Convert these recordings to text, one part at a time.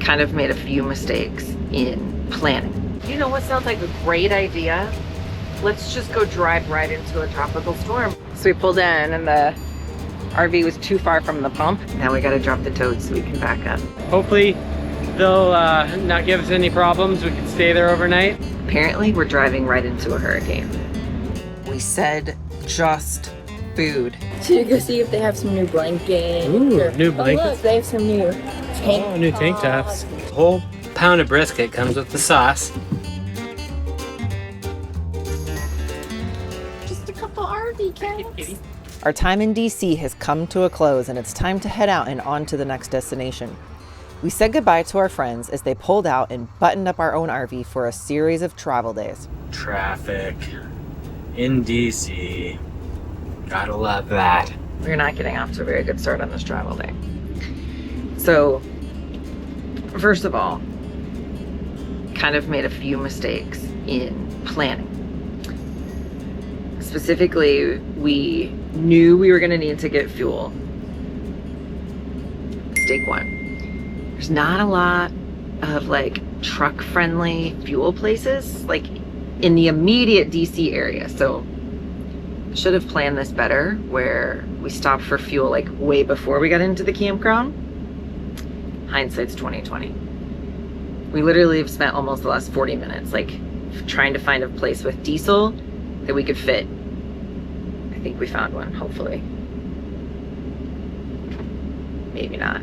kind of made a few mistakes in planning. You know what sounds like a great idea? Let's just go drive right into a tropical storm. So we pulled in and the RV was too far from the pump. Now we gotta drop the toad so we can back up. Hopefully they'll not give us any problems. We can stay there overnight. Apparently we're driving right into a hurricane. We said just food. Should we go see if they have some new blankets? Ooh, new blankets. Oh, look, they have some new tank Oh, new tank tops. A whole pound of brisket comes with the sauce. Just a couple RV cats. Our time in DC has come to a close and it's time to head out and on to the next destination. We said goodbye to our friends as they pulled out and buttoned up our own RV for a series of travel days. Traffic in DC. Gotta love that. We're not getting off to a very good start on this travel day. So, first of all, kind of made a few mistakes in planning. Specifically, we knew we were gonna need to get fuel. Mistake one. There's not a lot of like truck friendly fuel places like in the immediate DC area. So should have planned this better where we stopped for fuel like way before we got into the campground. Hindsight's 2020. We literally have spent almost the last 40 minutes like trying to find a place with diesel that we could fit. I think we found one, hopefully. Maybe not.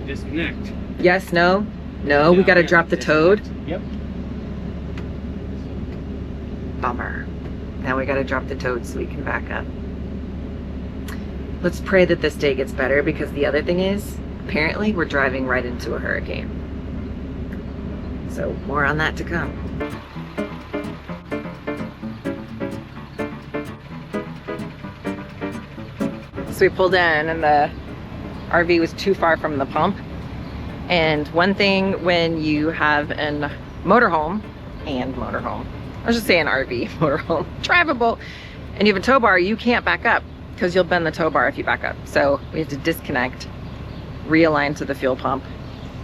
Disconnect. Yes, no? No, we gotta drop the toad? Yep. Bummer. Now we gotta drop the toad so we can back up. Let's pray that this day gets better because the other thing is, apparently we're driving right into a hurricane. So more on that to come. So we pulled in and the RV was too far from the pump. And one thing when you have a motorhome, I was just saying RV, motorhome, drivable, and you have a tow bar, you can't back up because you'll bend the tow bar if you back up. So we have to disconnect, realign to the fuel pump.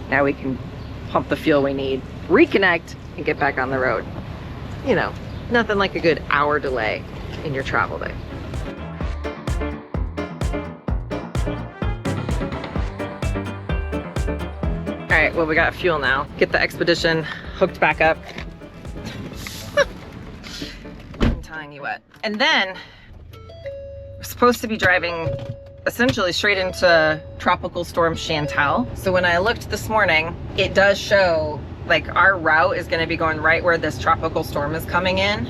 Now we can pump the fuel we need, reconnect, and get back on the road. You know, nothing like a good hour delay in your travel day. All right, well, we got fuel now. Get the Expedition hooked back up. I'm telling you what. And then we're supposed to be driving essentially straight into Tropical Storm Chantal. So when I looked this morning, it does show like our route is gonna be going right where this tropical storm is coming in.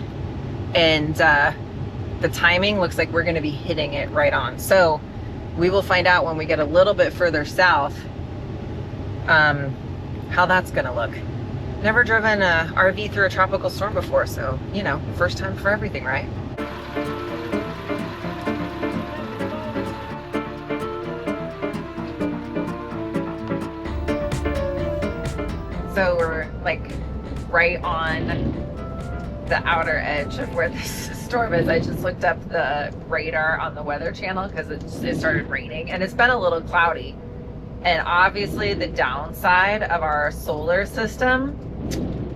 And the timing looks like we're gonna be hitting it right on. So we will find out when we get a little bit further south how that's gonna look. Never driven a RV through a tropical storm before, so you know, first time for everything, right? So we're like right on the outer edge of where this storm is. I just looked up the radar on the Weather Channel because it started raining and it's been a little cloudy. And obviously the downside of our solar system,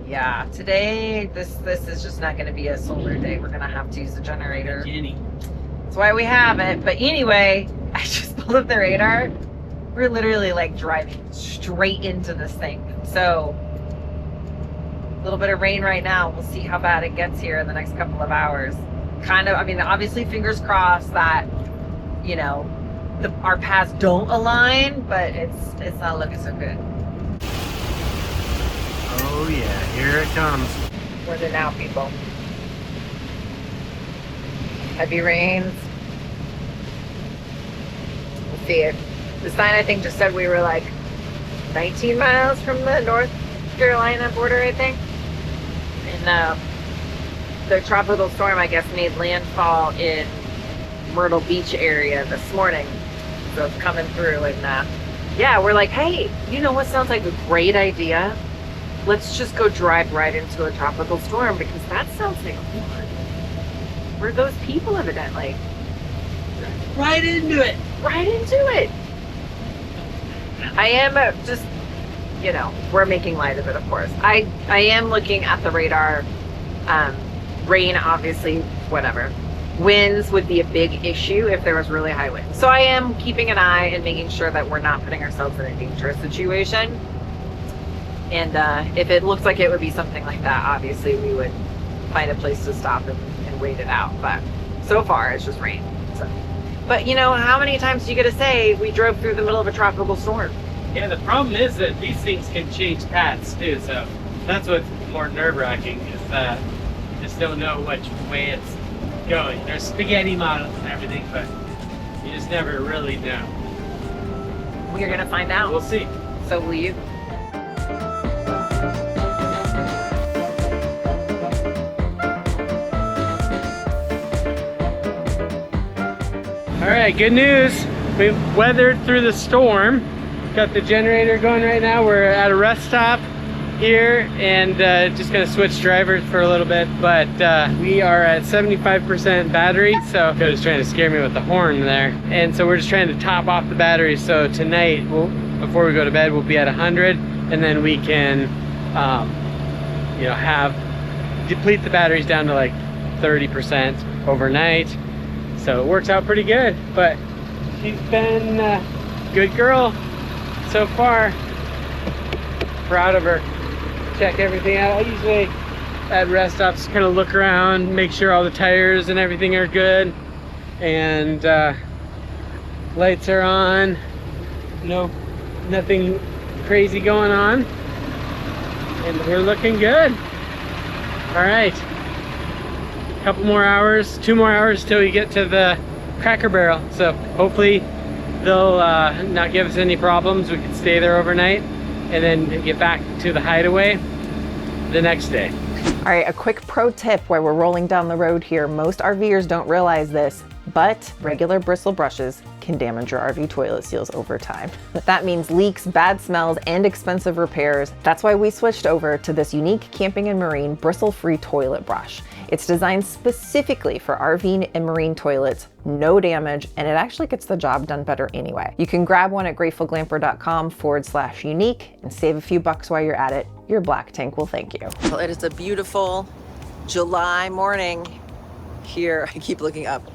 yeah, today this is just not going to be a solar day. We're going to have to use a generator. That's why we have it. But anyway, I just pulled up the radar. We're literally like driving straight into this thing. So a little bit of rain right now. We'll see how bad it gets here in the next couple of hours. Kind of, I mean, obviously fingers crossed that, you know, our paths don't align, but it's not looking so good. Oh yeah, here it comes. Where's it now, people? Heavy rains. Let's see it. The sign I think just said we were like 19 miles from the North Carolina border, I think. And the tropical storm, I guess, made landfall in Myrtle Beach area this morning. So it's coming through and yeah, we're like, hey, you know what sounds like a great idea? Let's just go drive right into a tropical storm because that sounds like fun. We're those people evidently. Right into it. Right into it. I am just you know, we're making light of it, of course. I am looking at the radar. Rain, obviously, whatever. Winds would be a big issue if there was really high winds. So I am keeping an eye and making sure that we're not putting ourselves in a dangerous situation. And if it looks like it would be something like that, obviously we would find a place to stop and wait it out. But so far it's just rain. So. But you know, how many times do you get to say we drove through the middle of a tropical storm? Yeah, the problem is that these things can change paths too, so that's what's more nerve-wracking, is that you just don't know which way it's going. There's spaghetti models and everything, but you just never really know. We're gonna find out. We'll see. So will you? All right, good news. We've weathered through the storm. Got the generator going right now. We're at a rest stop here and just gonna switch drivers for a little bit, but we are at 75% battery, so Cody's trying to scare me with the horn there. And so we're just trying to top off the battery, so tonight, before we go to bed, we'll be at 100, and then we can you know, deplete the batteries down to like 30% overnight. So it works out pretty good, but she's been a good girl so far. Proud of her. Check everything out. I usually at rest stops kind of look around, make sure all the tires and everything are good, and lights are on. Nothing crazy going on, and we're looking good. All right, couple more hours, 2 more hours till we get to the Cracker Barrel, so hopefully they'll not give us any problems. We can stay there overnight and then get back to the hideaway the next day. All right, a quick pro tip while we're rolling down the road here. Most RVers don't realize this, but regular bristle brushes can damage your RV toilet seals over time. That means leaks, bad smells, and expensive repairs. That's why we switched over to this unique camping and marine bristle-free toilet brush. It's designed specifically for RV and marine toilets, no damage, and it actually gets the job done better anyway. You can grab one at gratefulglamper.com/unique and save a few bucks while you're at it. Your black tank will thank you. Well, it is a beautiful July morning here. I keep looking up.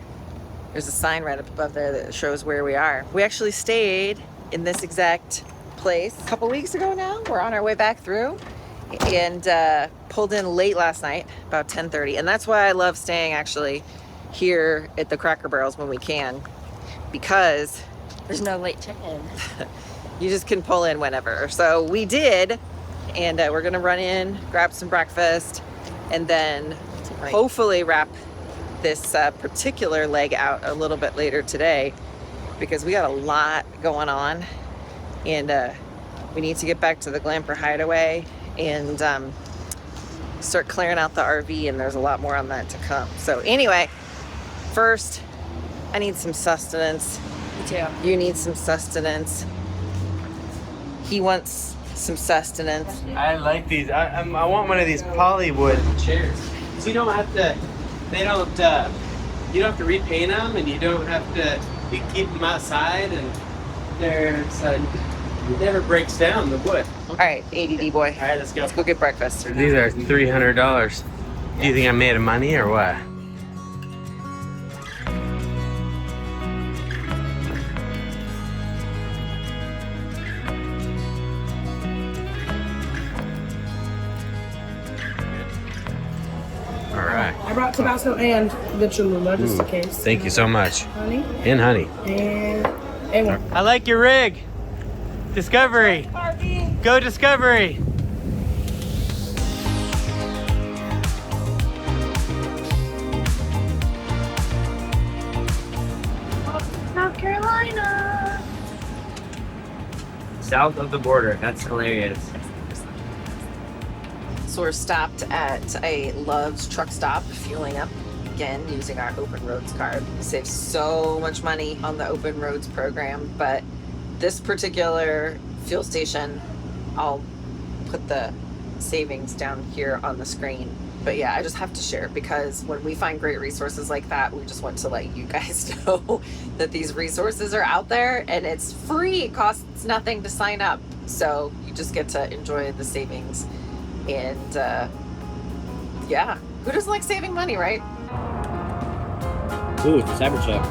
There's a sign right up above there that shows where we are. We actually stayed in this exact place a couple weeks ago now. We're on our way back through and pulled in late last night, about 10:30. And that's why I love staying actually here at the Cracker Barrels when we can, because There's no late check-in. you just can pull in whenever. So we did, and we're gonna run in, grab some breakfast, and then hopefully wrap this particular leg out a little bit later today, because we got a lot going on, and we need to get back to the Glamper hideaway and start clearing out the RV, and there's a lot more on that to come. So anyway, first I need some sustenance. Me too. You need some sustenance. He wants some sustenance. I like these. I want one of these polywood chairs. So you don't have to. They don't. You don't have to repaint them, and you don't have to. You keep them outside, and there's. It never breaks down the wood. All right, ADD boy. All right, let's go. Let's go get breakfast. These are $300. Do you think I'm made of money or what? All right. I brought Tabasco and the Cholula just in case. Thank you so much. Honey And honey. and one. I like your rig. Discovery. Go Discovery. South Carolina. South of the border. That's hilarious. So we're stopped at a Love's truck stop, fueling up again using our Open Roads card. We save so much money on the Open Roads program, but this particular fuel station, I'll put the savings down here on the screen. But yeah, I just have to share because when we find great resources like that, we just want to let you guys know that these resources are out there and it's free. It costs nothing to sign up. So you just get to enjoy the savings. And yeah, who doesn't like saving money, right? Ooh, cyber check.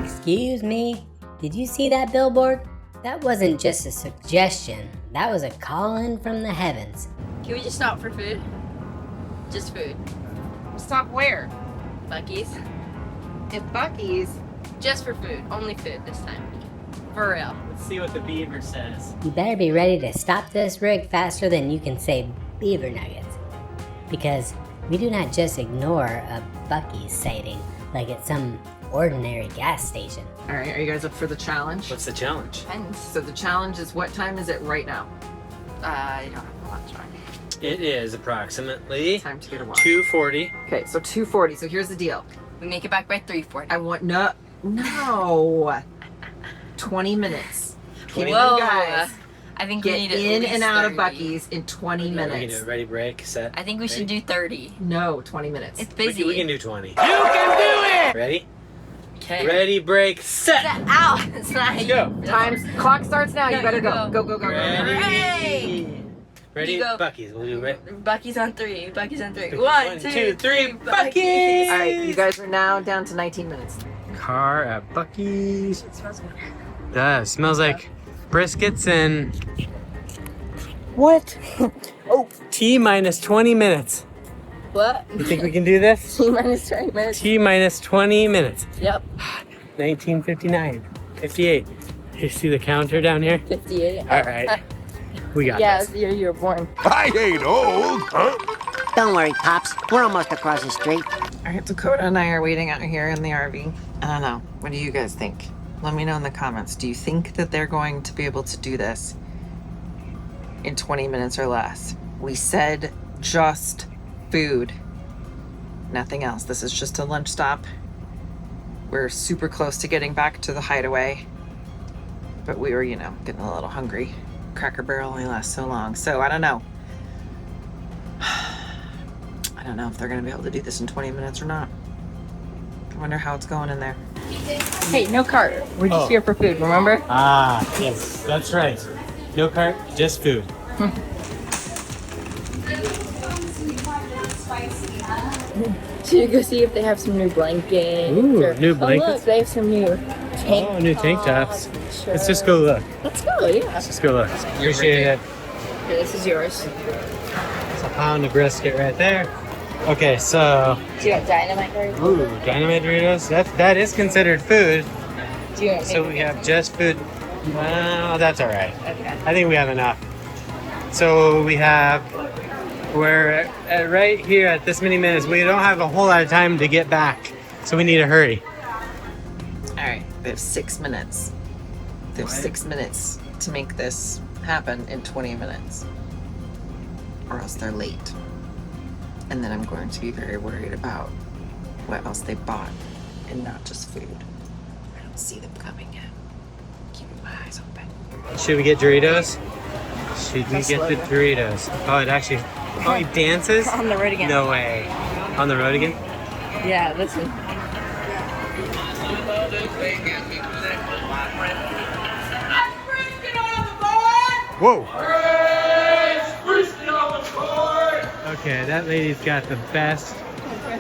Excuse me, did you see that billboard? That wasn't just a suggestion, that was a call-in from the heavens. Can we just stop for food? Just food. Stop where? Bucky's. At Bucky's. Just for food. Only food this time. For real. Let's see what the beaver says. You better be ready to stop this rig faster than you can say beaver nuggets. Because we do not just ignore a Bucky's sighting like it's some ordinary gas station. All right, are you guys up for the challenge? What's the challenge? So the challenge is, what time is it right now? I don't have a watch on. It is approximately Time to get a watch. 2:40. Okay, so 2:40. So here's the deal. We make it back by 3:40. I want no 20 minutes. Can you Whoa. guys I think get we need at in least and out of 30. Bucky's in 20 We can minutes? do it. Ready, break, set. I think we should do 30. No, 20 minutes. It's We busy. can do 20. You can do it! Ready? Okay. Ready, break, set! Ow! It's not Go. Clock starts now. You Go, better go, go. Go. Ready? Hey! Ready? You go. Bucky's. We'll do it. Bucky's on 3. Bucky's on 3. One, 1, two, 2, three, 3. Bucky's! All right, you guys are now down to 19 minutes. Car at Bucky's. It smells good. Does. Smells like briskets and... What? Oh, T minus 20 minutes. What? You think we can do this? T minus 20 minutes. T minus 20 minutes. Yep. 1959. 58. You see the counter down here? 58. All right. We got Yeah, this. it's the year you were born. I ain't old, huh? Don't worry, Pops. We're almost across the street. All right, Dakota and I are waiting out here in the RV. I don't know. What do you guys think? Let me know in the comments. Do you think that they're going to be able to do this in 20 minutes or less? We said just food, nothing else. This is just a lunch stop. We're super close to getting back to the hideaway, but we were, getting a little hungry. Cracker Barrel only lasts so long, so I don't know. I don't know if they're gonna be able to do this in 20 minutes or not. I wonder how it's going in there. Hey, no cart. We're just here for food, remember? Ah, yes. That's right. No cart, just food. Should we go see if they have some new blankets? Ooh, new Oh, blankets? look, they have some new tank Oh, new tank tops. tops, Let's just go look. Let's go, yeah. Let's just go look. Appreciate it. Okay, this is yours. It's a pound of brisket right there. Okay, so Do you want dynamite Doritos? ooh, dynamite Doritos. That is considered food. Do you want So we have just food. Well, that's all right. Okay. I think we have enough. So we're at right here at this many minutes. We don't have a whole lot of time to get back, so we need to hurry. All right, they have 6 minutes. They have 6 minutes to make this happen in 20 minutes, or else they're late. And then I'm going to be very worried about what else they bought and not just food. I don't see them coming yet. Keeping my eyes open. Should we get Doritos? Should we get the Doritos? Oh, he dances? On the road again. No way. On the road again? Yeah, listen. Whoa! Okay, that lady's got the best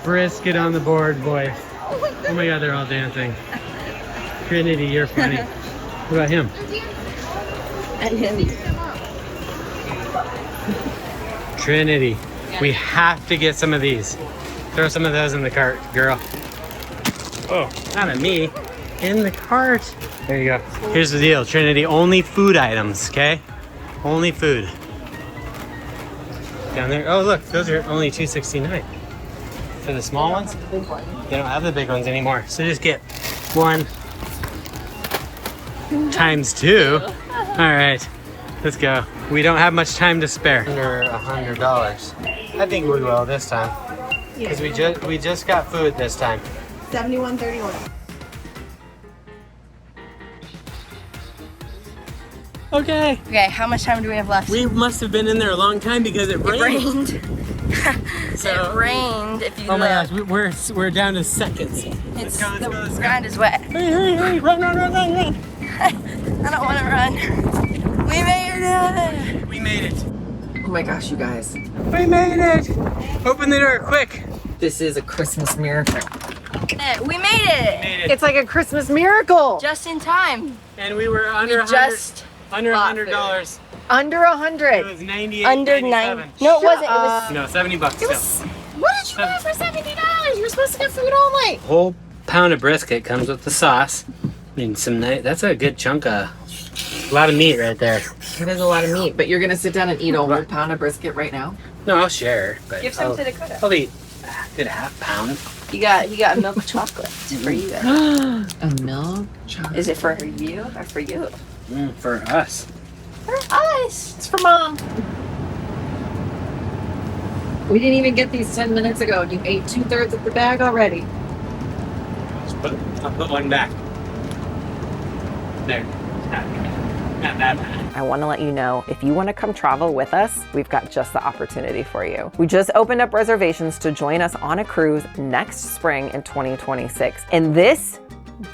brisket on the board, boys. Oh my god, they're all dancing. Trinity, you're funny. What about him? And Hindi. Trinity, we have to get some of these. Throw some of those in the cart, girl. Oh, not at me. In the cart. There you go. Here's the deal, Trinity. Only food items, okay? Only food. Down there. Oh, look, those are only $2.69. For the small ones? Big one. They don't have the big ones anymore. So just get one times 2. All right, let's go. We don't have much time to spare. Under $100. I think we will this time. Because we just got food this time. 71.31. Okay. Okay, how much time do we have left? We must have been in there a long time because it rained. So, It rained. If you oh my look. gosh, we're down to seconds. It's, Let's go. the ground is wet. Hurry, run. I don't want to run. We made it. We made it. Oh my gosh, you guys. We made it. Open the door, quick. This is a Christmas miracle. We made it. It's like a Christmas miracle. Just in time. And we were under $100. Under It 100. was 98. Under 97. No, it wasn't. It was. No, $70 still. What did you buy for $70? You're supposed to get food all night. Whole pound of brisket comes with the sauce. And that's a good chunk of, a lot of meat right there. It is a lot of meat, but you're gonna sit down and eat a whole pound of brisket right now? No, I'll share. But Give some to Dakota. I'll eat a good half pound. You got milk chocolate for you. A milk chocolate. Is it for you or for you? For us. For us. It's for Mom. We didn't even get these 10 minutes ago, and you ate 2/3 of the bag already. I'll put one back. There. Not that bad. I want to let you know, if you want to come travel with us, we've got just the opportunity for you. We just opened up reservations to join us on a cruise next spring in 2026. And this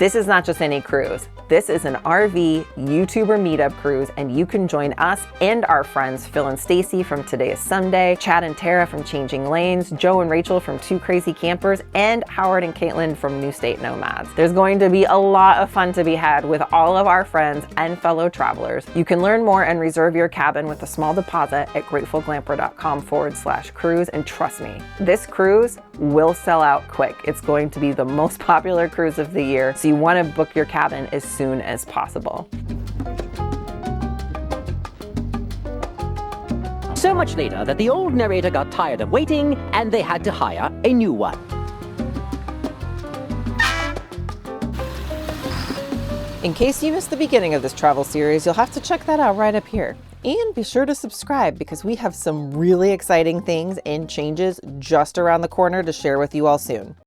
is not just any cruise. This is an RV YouTuber meetup cruise, and you can join us and our friends Phil and Stacy from Today is Sunday, Chad and Tara from Changing Lanes, Joe and Rachel from Two Crazy Campers, and Howard and Caitlin from New State Nomads. There's going to be a lot of fun to be had with all of our friends and fellow travelers. You can learn more and reserve your cabin with a small deposit at gratefulglamper.com/cruise, and trust me, this cruise will sell out quick. It's going to be the most popular cruise of the year, so you want to book your cabin as soon as possible. So much later that the old narrator got tired of waiting and they had to hire a new one. In case you missed the beginning of this travel series, you'll have to check that out right up here. And be sure to subscribe because we have some really exciting things and changes just around the corner to share with you all soon.